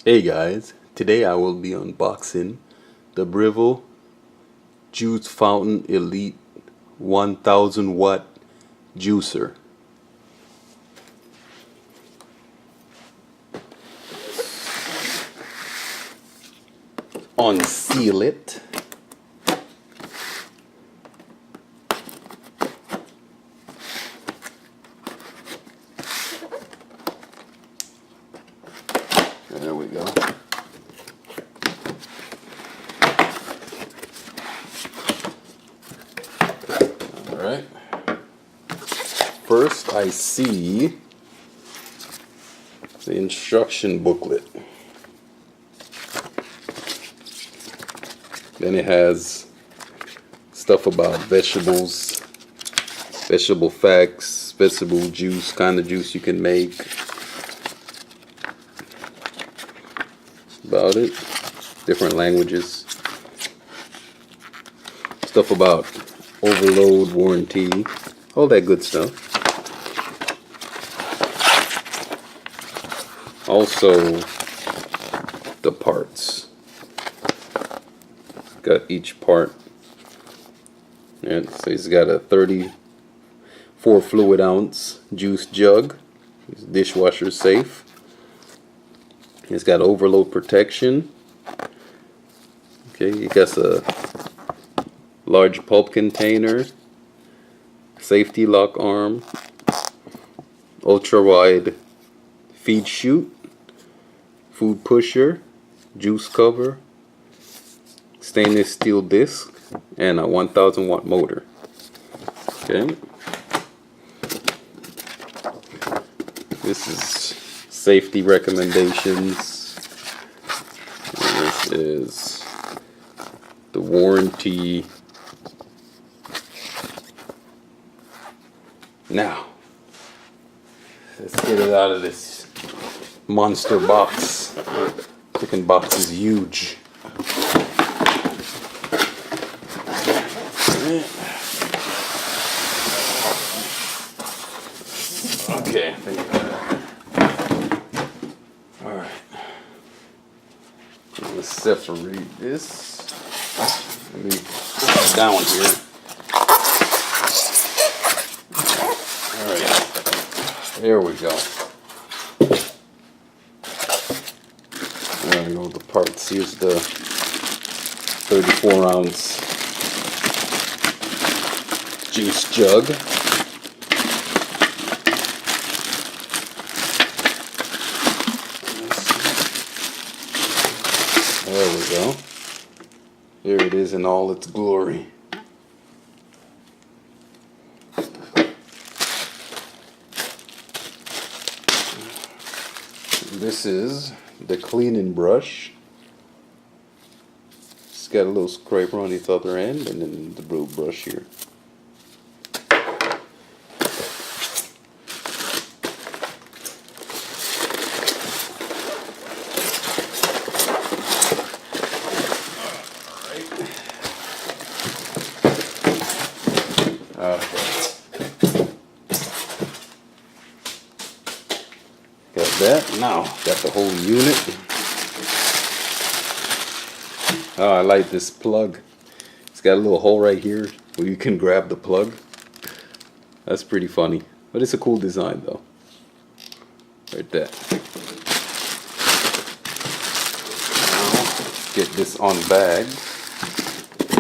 Hey guys, today I will be unboxing the Breville Juice Fountain Elite 1000 watt juicer. Unseal it. There we go. Alright. First I see the instruction booklet. Then it has stuff about vegetables, vegetable facts, vegetable juice, kind of juice you can make. About it, different languages, stuff about overload, warranty, all that good stuff. Also, the parts. Got each part. And so he's got a 34 fluid ounce juice jug. It's dishwasher safe. It's got overload protection. Okay, it got a large pulp container, safety lock arm, ultra wide feed chute, food pusher, juice cover, stainless steel disc, and a 1000 watt motor. Okay, this is safety recommendations. This is the warranty. Now, let's get it out of this monster box. Freaking box is huge. Okay, I think alright. Let's separate this. Let me put it down here. Alright. There we go. There we go, the parts. Here's the 34 ounce juice jug. There we go. Here it is in all its glory. This is the cleaning brush. It's got a little scraper on its other end, and then the blue brush here. Got that. Now, got the whole unit. Oh, I like this plug. It's got a little hole right here where you can grab the plug. That's pretty funny. But it's a cool design though. Right there. Now, get this unbagged.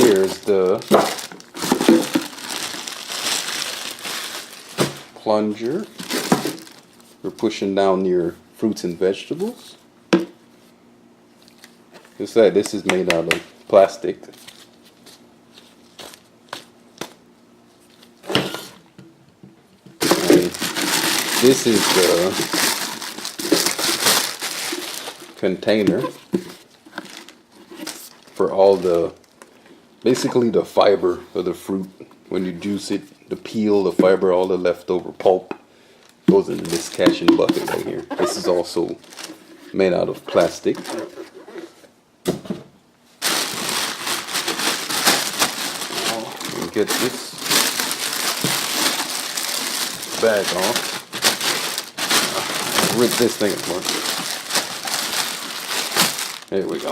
Here's the plunger for pushing down your fruits and vegetables. Just that this is made out of plastic. And this is the container for all the, basically the fiber of the fruit. When you juice it, the peel, the fiber, all the leftover pulp goes into this cashing bucket right here. This is also made out of plastic. Get this bag off. Rip this thing apart. There we go.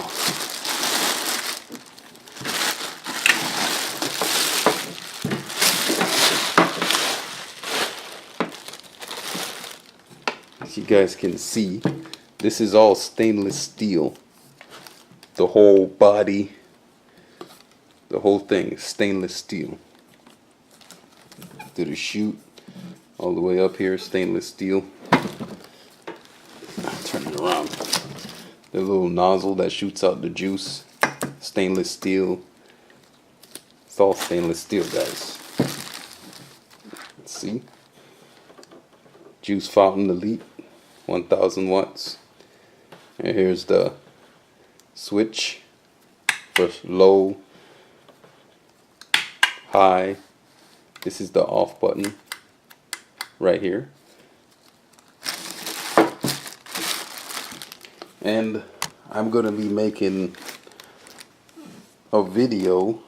As you guys can see, this is all stainless steel. The whole body, the whole thing is stainless steel. To the chute, all the way up here, stainless steel. Turn it around. The little nozzle that shoots out the juice, stainless steel. It's all stainless steel, guys. Let's see. Juice fountain elite, 1000 watts. And here's the switch for low, high. This is the off button right here. And I'm going to be making a video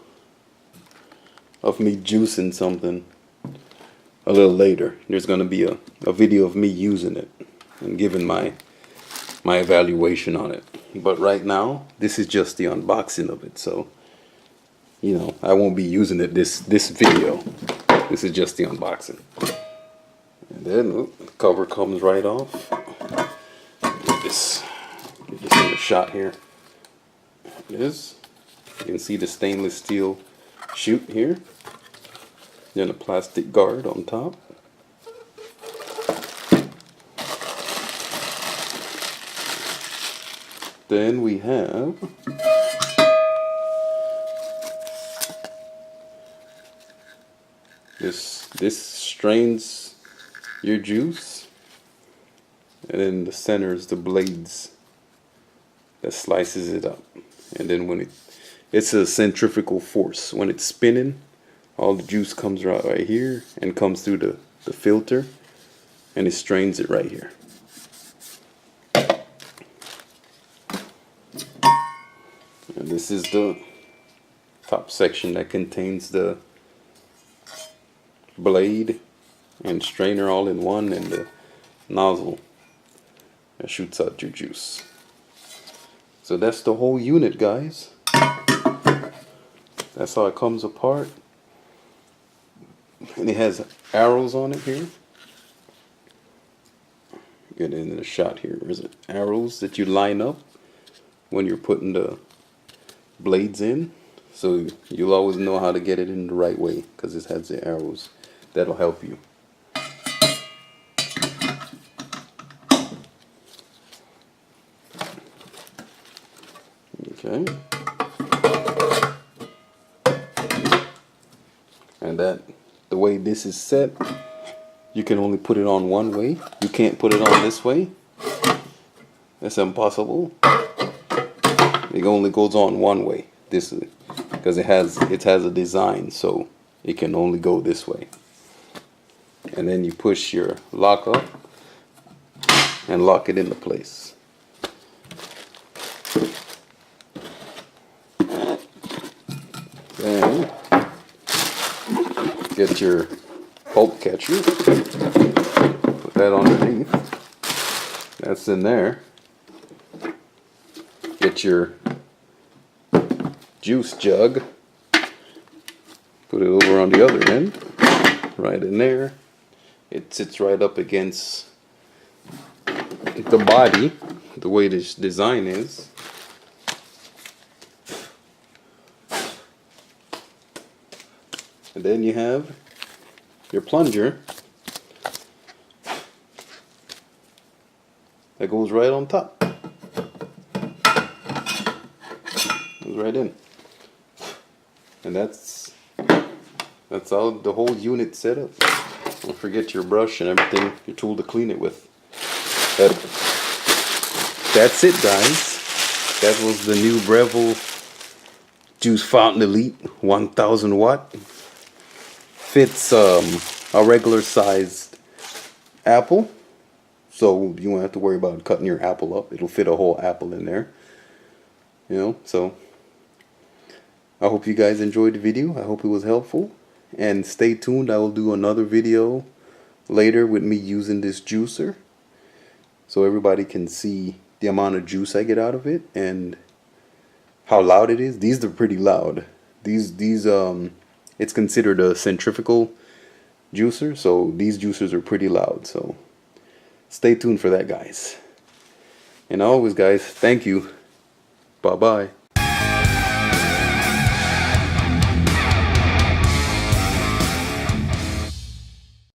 of me juicing something a little later. There's going to be a video of me using it and giving my evaluation on it. But right now, this is just the unboxing of it. So, you know, I won't be using it this video. This is just the unboxing. And then the cover comes right off. Get this in a shot here. It is. You can see the stainless steel chute here. Then a plastic guard on top. Then we have this strains your juice, and then the center is the blades that slices it up. And then when it's a centrifugal force. When it's spinning, all the juice comes right here and comes through the filter, and it strains it right here. And this is the top section that contains the blade and strainer all in one, and the nozzle that shoots out your juice. So that's the whole unit, guys. That's how it comes apart. And it has arrows on it here. Get into the shot here. Is it arrows that you line up when you're putting the blades in? So you'll always know how to get it in the right way, because it has the arrows that'll help you. Okay. And the way this is set, you can only put it on one way. You can't put it on this way. That's impossible. It only goes on one way. This is because it has a design, so it can only go this way. And then you push your lock up and lock it into place. Then get your pulp catcher, put that underneath. That's in there. Get your juice jug, put it over on the other end, right in there. It sits right up against the body, the way this design is. And then you have your plunger that goes right on top. Goes right in. And that's how the whole unit set up. Don't forget your brush and everything, your tool to clean it with. That's it, guys. That was the new Breville Juice Fountain Elite 1000 watt. Fits a regular sized apple, so you won't have to worry about cutting your apple up. It'll fit a whole apple in there, you know. So I hope you guys enjoyed the video. I hope it was helpful, and stay tuned. I will do another video later with me using this juicer, so everybody can see the amount of juice I get out of it and how loud it is. These are pretty loud. These it's considered a centrifugal juicer, so these juicers are pretty loud. So stay tuned for that, guys. And always, guys, thank you. Bye bye.